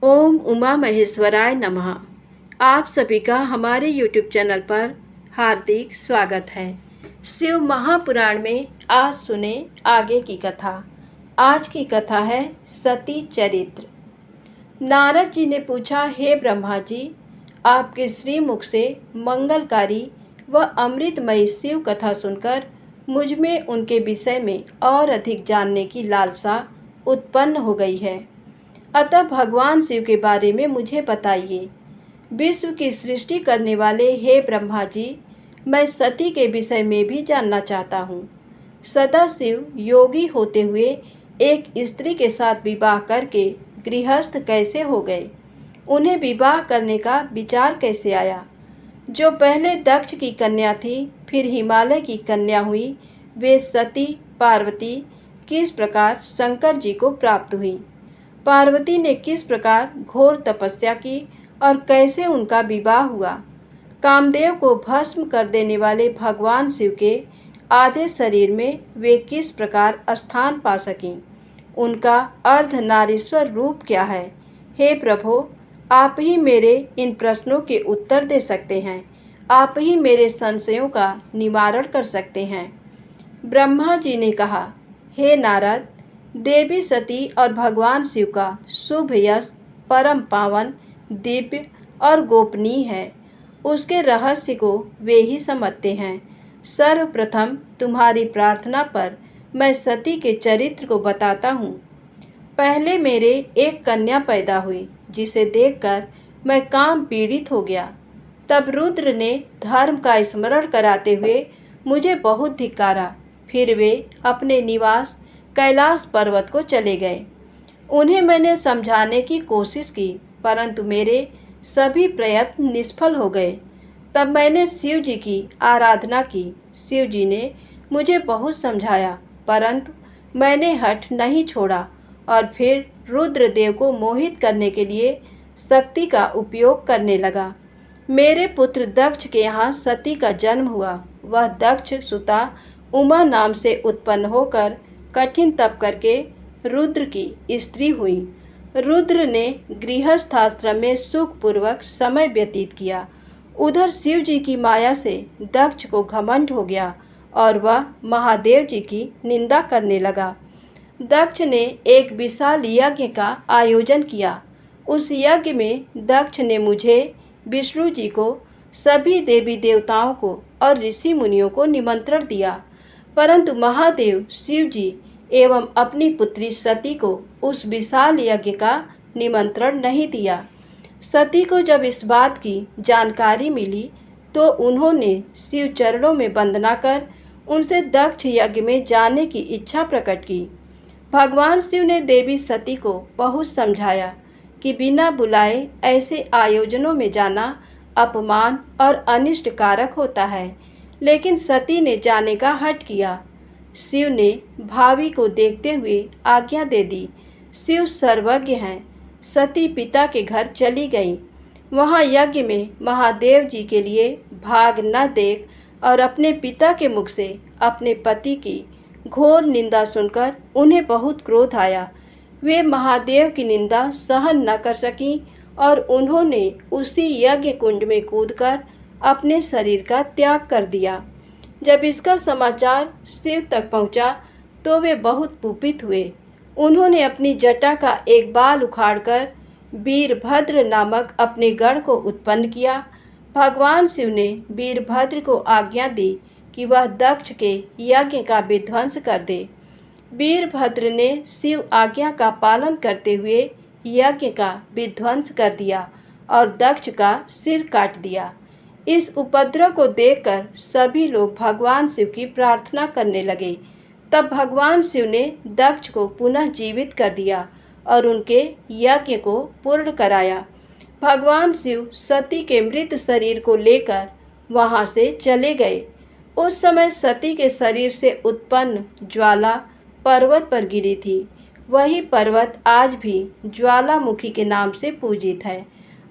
ओम उमा महेश्वराय नमः। आप सभी का हमारे YouTube चैनल पर हार्दिक स्वागत है। शिव महापुराण में आज सुने आगे की कथा। आज की कथा है सती चरित्र। नारद जी ने पूछा, हे ब्रह्मा जी, आपके श्रीमुख से मंगलकारी व अमृतमयी शिव कथा सुनकर मुझ में उनके विषय में और अधिक जानने की लालसा उत्पन्न हो गई है। अतः भगवान शिव के बारे में मुझे बताइए। विश्व की सृष्टि करने वाले हे ब्रह्मा जी, मैं सती के विषय में भी जानना चाहता हूँ। सदाशिव योगी होते हुए एक स्त्री के साथ विवाह करके गृहस्थ कैसे हो गए? उन्हें विवाह करने का विचार कैसे आया? जो पहले दक्ष की कन्या थी, फिर हिमालय की कन्या हुई, वे सती पार्वती किस प्रकार शंकर जी को प्राप्त हुई? पार्वती ने किस प्रकार घोर तपस्या की और कैसे उनका विवाह हुआ? कामदेव को भस्म कर देने वाले भगवान शिव के आधे शरीर में वे किस प्रकार स्थान पा सकीं? उनका अर्धनारीश्वर रूप क्या है? हे प्रभु, आप ही मेरे इन प्रश्नों के उत्तर दे सकते हैं। आप ही मेरे संशयों का निवारण कर सकते हैं। ब्रह्मा जी ने कहा, हे नारद, देवी सती और भगवान शिव का शुभ यश परम पावन, दिव्य और गोपनीय है। उसके रहस्य को वे ही समझते हैं। सर्वप्रथम तुम्हारी प्रार्थना पर मैं सती के चरित्र को बताता हूँ। पहले मेरे एक कन्या पैदा हुई, जिसे देखकर मैं काम पीड़ित हो गया। तब रुद्र ने धर्म का स्मरण कराते हुए मुझे बहुत धिक्कारा। फिर वे अपने निवास कैलाश पर्वत को चले गए। उन्हें मैंने समझाने की कोशिश की, परंतु मेरे सभी प्रयत्न निष्फल हो गए। तब मैंने शिव जी की आराधना की। शिव जी ने मुझे बहुत समझाया, परंतु मैंने हठ नहीं छोड़ा और फिर रुद्रदेव को मोहित करने के लिए शक्ति का उपयोग करने लगा। मेरे पुत्र दक्ष के यहाँ सती का जन्म हुआ। वह दक्ष सुता उमा नाम से उत्पन्न होकर कठिन तप करके रुद्र की स्त्री हुई। रुद्र ने गृहस्थाश्रम में सुखपूर्वक समय व्यतीत किया। उधर शिव जी की माया से दक्ष को घमंड हो गया और वह महादेव जी की निंदा करने लगा। दक्ष ने एक विशाल यज्ञ का आयोजन किया। उस यज्ञ में दक्ष ने मुझे, विष्णु जी को, सभी देवी देवताओं को और ऋषि मुनियों को निमंत्रण दिया, परंतु महादेव शिव जी एवं अपनी पुत्री सती को उस विशाल यज्ञ का निमंत्रण नहीं दिया। सती को जब इस बात की जानकारी मिली तो उन्होंने शिव चरणों में वंदना कर उनसे दक्ष यज्ञ में जाने की इच्छा प्रकट की। भगवान शिव ने देवी सती को बहुत समझाया कि बिना बुलाए ऐसे आयोजनों में जाना अपमान और अनिष्ट कारक होता है, लेकिन सती ने जाने का हठ किया। शिव ने भावी को देखते हुए आज्ञा दे दी। शिव सर्वज्ञ हैं। सती पिता के घर चली गई। वहाँ यज्ञ में महादेव जी के लिए भाग न देख और अपने पिता के मुख से अपने पति की घोर निंदा सुनकर उन्हें बहुत क्रोध आया। वे महादेव की निंदा सहन न कर सकीं और उन्होंने उसी यज्ञ कुंड में कूदकर अपने शरीर का त्याग कर दिया। जब इसका समाचार शिव तक पहुंचा तो वे बहुत कुपित हुए। उन्होंने अपनी जटा का एक बाल उखाड़कर वीरभद्र नामक अपने गण को उत्पन्न किया। भगवान शिव ने वीरभद्र को आज्ञा दी कि वह दक्ष के यज्ञ का विध्वंस कर दे। वीरभद्र ने शिव आज्ञा का पालन करते हुए यज्ञ का विध्वंस कर दिया और दक्ष का सिर काट दिया। इस उपद्रव को देखकर सभी लोग भगवान शिव की प्रार्थना करने लगे। तब भगवान शिव ने दक्ष को पुनः जीवित कर दिया और उनके यज्ञ को पूर्ण कराया। भगवान शिव सती के मृत शरीर को लेकर वहां से चले गए। उस समय सती के शरीर से उत्पन्न ज्वाला पर्वत पर गिरी थी। वही पर्वत आज भी ज्वालामुखी के नाम से पूजित है।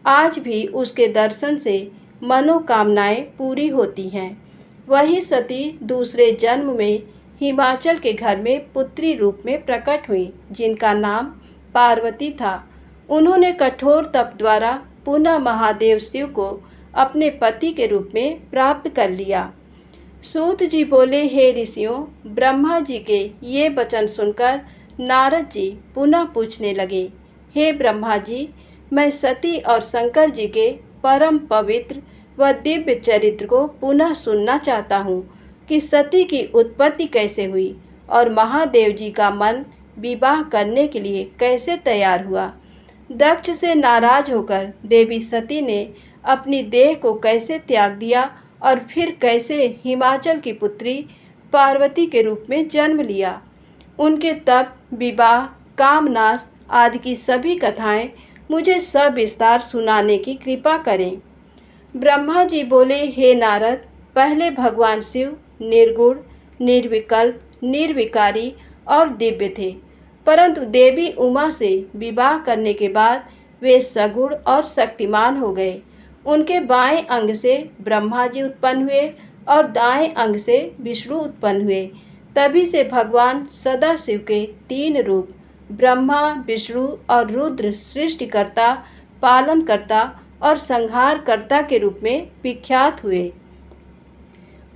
आज भी उसके दर्शन से मनोकामनाएं पूरी होती हैं। वही सती दूसरे जन्म में हिमाचल के घर में पुत्री रूप में प्रकट हुई, जिनका नाम पार्वती था। उन्होंने कठोर तप द्वारा पुनः महादेव शिव को अपने पति के रूप में प्राप्त कर लिया। सूत जी बोले, हे ऋषियों, ब्रह्मा जी के ये वचन सुनकर नारद जी पुनः पूछने लगे, हे ब्रह्मा जी, मैं सती और शंकर जी के परम पवित्र व दिव्य चरित्र को पुनः सुनना चाहता हूँ कि सती की उत्पत्ति कैसे हुई और महादेव जी का मन विवाह करने के लिए कैसे तैयार हुआ। दक्ष से नाराज होकर देवी सती ने अपनी देह को कैसे त्याग दिया और फिर कैसे हिमाचल की पुत्री पार्वती के रूप में जन्म लिया। उनके तप, विवाह, कामनाश आदि की सभी कथाएं मुझे सविस्तार सुनाने की कृपा करें। ब्रह्मा जी बोले, हे नारद, पहले भगवान शिव निर्गुण, निर्विकल्प, निर्विकारी और दिव्य थे, परंतु देवी उमा से विवाह करने के बाद वे सगुण और शक्तिमान हो गए। उनके बाएं अंग से ब्रह्मा जी उत्पन्न हुए और दाएं अंग से विष्णु उत्पन्न हुए। तभी से भगवान सदाशिव के 3 रूप ब्रह्मा, विष्णु और रुद्र सृष्टिकर्ता, पालनकर्ता और संहारकर्ता के रूप में विख्यात हुए।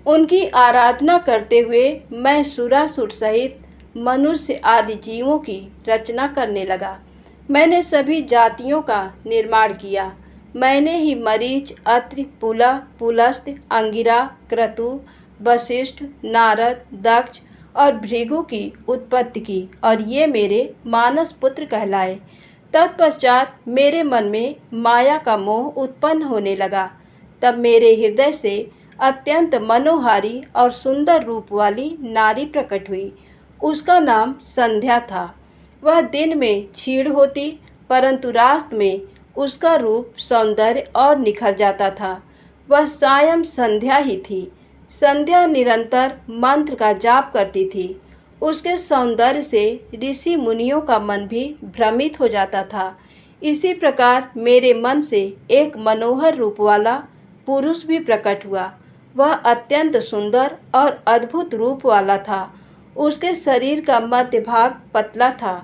उनकी आराधना करते हुए मैं सुरासुर सहित मनुष्य आदि जीवों की रचना करने लगा। मैंने सभी जातियों का निर्माण किया। मैंने ही मरीच, अत्रि, पुलह, पुलस्त्य, अंगिरा, क्रतु, वशिष्ठ, नारद, दक्ष और भृगु की उत्पत्ति की और ये मेरे मानस पुत्र कहलाए। तत्पश्चात मेरे मन में माया का मोह उत्पन्न होने लगा। तब मेरे हृदय से अत्यंत मनोहारी और सुंदर रूप वाली नारी प्रकट हुई। उसका नाम संध्या था। वह दिन में क्षीण होती, परंतु रात में उसका रूप, सौंदर्य और निखर जाता था। वह सायं संध्या ही थी। संध्या निरंतर मंत्र का जाप करती थी। उसके सौंदर्य से ऋषि मुनियों का मन भी भ्रमित हो जाता था। इसी प्रकार मेरे मन से एक मनोहर रूप वाला पुरुष भी प्रकट हुआ। वह अत्यंत सुंदर और अद्भुत रूप वाला था। उसके शरीर का मध्य भाग पतला था।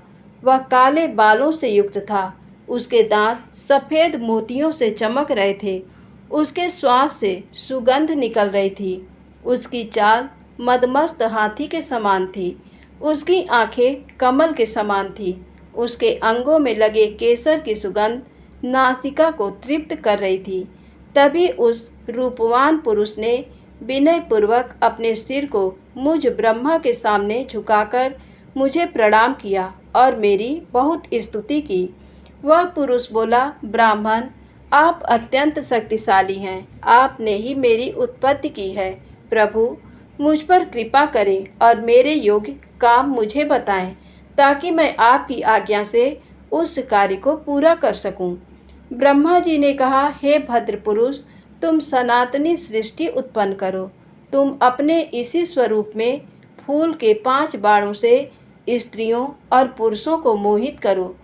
वह काले बालों से युक्त था। उसके दांत सफ़ेद मोतियों से चमक रहे थे। उसके श्वास से सुगंध निकल रही थी। उसकी चाल मदमस्त हाथी के समान थी। उसकी आंखें कमल के समान थी। उसके अंगों में लगे केसर की सुगंध नासिका को तृप्त कर रही थी। तभी उस रूपवान पुरुष ने विनयपूर्वक अपने सिर को मुझ ब्रह्मा के सामने झुकाकर मुझे प्रणाम किया और मेरी बहुत स्तुति की। वह पुरुष बोला, ब्राह्मण, आप अत्यंत शक्तिशाली हैं। आपने ही मेरी उत्पत्ति की है। प्रभु, मुझ पर कृपा करें और मेरे योग्य काम मुझे बताएं, ताकि मैं आपकी आज्ञा से उस कार्य को पूरा कर सकूं। ब्रह्मा जी ने कहा, हे भद्र पुरुष, तुम सनातनी सृष्टि उत्पन्न करो। तुम अपने इसी स्वरूप में फूल के 5 बाणों से स्त्रियों और पुरुषों को मोहित करो।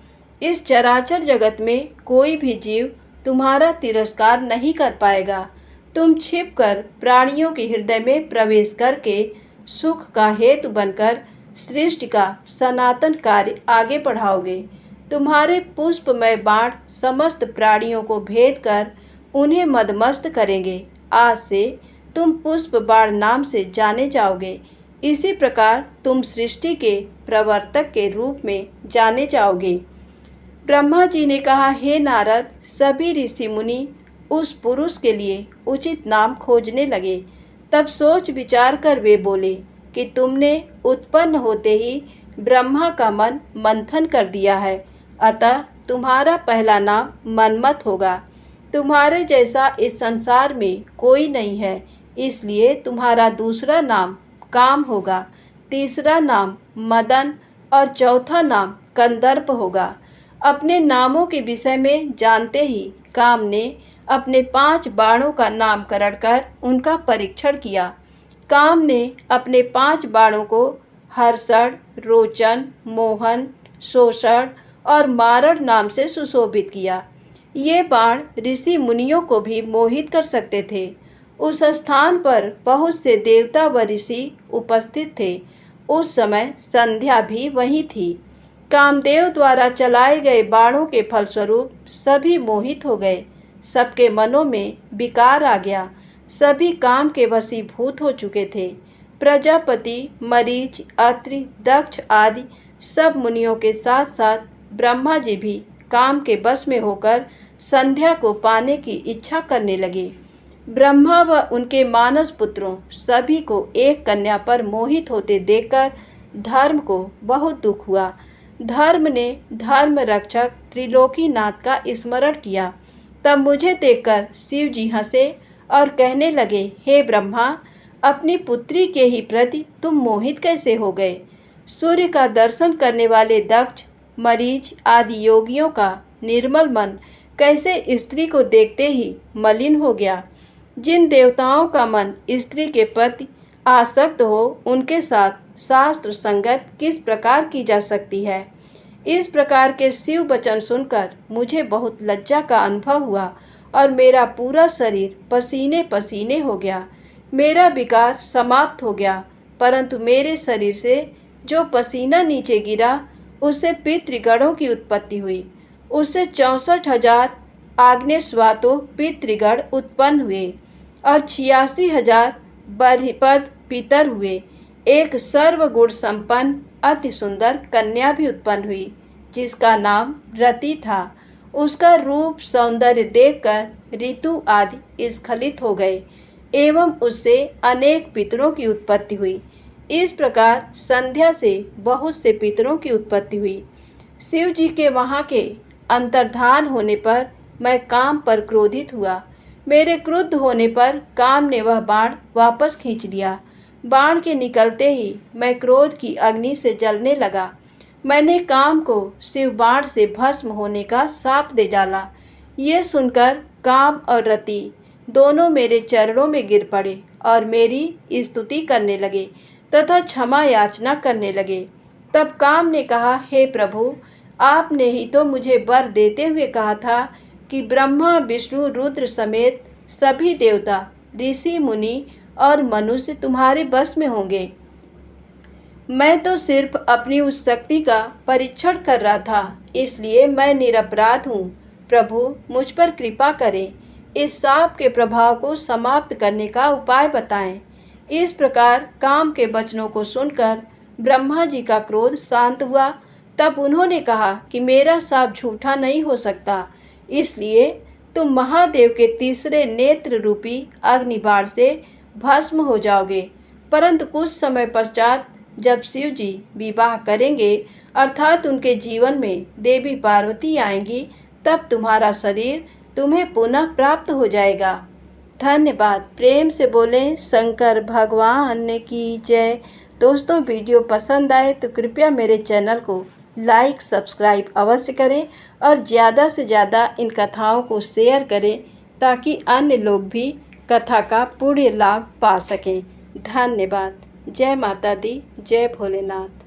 इस चराचर जगत में कोई भी जीव तुम्हारा तिरस्कार नहीं कर पाएगा। तुम छिपकर प्राणियों के हृदय में प्रवेश करके सुख का हेतु बनकर सृष्टि का सनातन कार्य आगे बढ़ाओगे। तुम्हारे पुष्पमय बाण समस्त प्राणियों को भेद कर उन्हें मदमस्त करेंगे। आज से तुम पुष्प बाण नाम से जाने जाओगे। इसी प्रकार तुम सृष्टि के प्रवर्तक के रूप में जाने जाओगे। ब्रह्मा जी ने कहा, हे नारद, सभी ऋषि मुनि उस पुरुष के लिए उचित नाम खोजने लगे। तब सोच विचार कर वे बोले कि तुमने उत्पन्न होते ही ब्रह्मा का मन मंथन कर दिया है, अतः तुम्हारा पहला नाम मनमत होगा। तुम्हारे जैसा इस संसार में कोई नहीं है, इसलिए तुम्हारा दूसरा नाम काम होगा, तीसरा नाम मदन और चौथा नाम कंदर्प होगा। अपने नामों के विषय में जानते ही काम ने अपने 5 बाणों का नामकरण कर उनका परीक्षण किया। काम ने अपने 5 बाणों को हर्षण, रोचन, मोहन, शोषण और मारण नाम से सुशोभित किया। ये बाण ऋषि मुनियों को भी मोहित कर सकते थे। उस स्थान पर बहुत से देवता व ऋषि उपस्थित थे। उस समय संध्या भी वहीं थी। कामदेव द्वारा चलाए गए बाणों के फलस्वरूप सभी मोहित हो गए। सबके मनों में विकार आ गया। सभी काम के वशीभूत हो चुके थे। प्रजापति, मरीच, अत्रि, दक्ष आदि सब मुनियों के साथ साथ ब्रह्मा जी भी काम के बस में होकर संध्या को पाने की इच्छा करने लगे। ब्रह्मा व उनके मानस पुत्रों सभी को एक कन्या पर मोहित होते देखकर धर्म को बहुत दुख हुआ। धर्म ने धर्म रक्षक त्रिलोकीनाथ का स्मरण किया। तब मुझे देखकर शिव जी हंसे और कहने लगे, हे ब्रह्मा, अपनी पुत्री के ही प्रति तुम मोहित कैसे हो गए? सूर्य का दर्शन करने वाले दक्ष, मरीच आदि योगियों का निर्मल मन कैसे स्त्री को देखते ही मलिन हो गया? जिन देवताओं का मन स्त्री के प्रति आसक्त हो, उनके साथ शास्त्र संगत किस प्रकार की जा सकती है? इस प्रकार के शिव वचन सुनकर मुझे बहुत लज्जा का अनुभव हुआ और मेरा पूरा शरीर पसीने पसीने हो गया। मेरा विकार समाप्त हो गया, परंतु मेरे शरीर से जो पसीना नीचे गिरा, उससे पितृगणों की उत्पत्ति हुई। उससे 64,000 आग्नेयस्वातो पितृगण उत्पन्न हुए और 86,000 बर्हिपद पितर हुए। एक सर्वगुण संपन्न अति सुंदर कन्या भी उत्पन्न हुई, जिसका नाम रति था। उसका रूप सौंदर्य देखकर ऋतु आदि स्खलित हो गए एवं उससे अनेक पितरों की उत्पत्ति हुई। इस प्रकार संध्या से बहुत से पितरों की उत्पत्ति हुई। शिव जी के वहाँ के अंतर्धान होने पर मैं काम पर क्रोधित हुआ। मेरे क्रुद्ध होने पर काम ने वह बाण वापस खींच लिया। बाण के निकलते ही मैं क्रोध की अग्नि से जलने लगा। मैंने काम को शिव बाण से भस्म होने का शाप दे डाला। ये सुनकर काम और रति दोनों मेरे चरणों में गिर पड़े और मेरी स्तुति करने लगे तथा क्षमा याचना करने लगे। तब काम ने कहा, हे प्रभु, आपने ही तो मुझे वर देते हुए कहा था कि ब्रह्मा, विष्णु, रुद्र समेत सभी देवता, ऋषि, मुनि और मनुष्य तुम्हारे बस में होंगे। मैं तो सिर्फ अपनी उस शक्ति का परीक्षण कर रहा था, इसलिए मैं निरपराध हूँ। प्रभु, मुझ पर कृपा करें। इस शाप के प्रभाव को समाप्त करने का उपाय बताएं। इस प्रकार काम के वचनों को सुनकर ब्रह्मा जी का क्रोध शांत हुआ। तब उन्होंने कहा कि मेरा शाप झूठा नहीं हो सकता, इसलिए तुम महादेव के तीसरे नेत्र रूपी अग्निबाण से भस्म हो जाओगे। परंतु कुछ समय पश्चात जब शिव जी विवाह करेंगे, अर्थात उनके जीवन में देवी पार्वती आएंगी, तब तुम्हारा शरीर तुम्हें पुनः प्राप्त हो जाएगा। धन्यवाद। प्रेम से बोलें शंकर भगवान की जय। दोस्तों, वीडियो पसंद आए तो कृपया मेरे चैनल को लाइक, सब्सक्राइब अवश्य करें और ज़्यादा से ज़्यादा इन कथाओं को शेयर करें ताकि अन्य लोग भी कथा का पूर्ण लाभ पा सकें। धन्यवाद। जय माता दी, जय भोलेनाथ।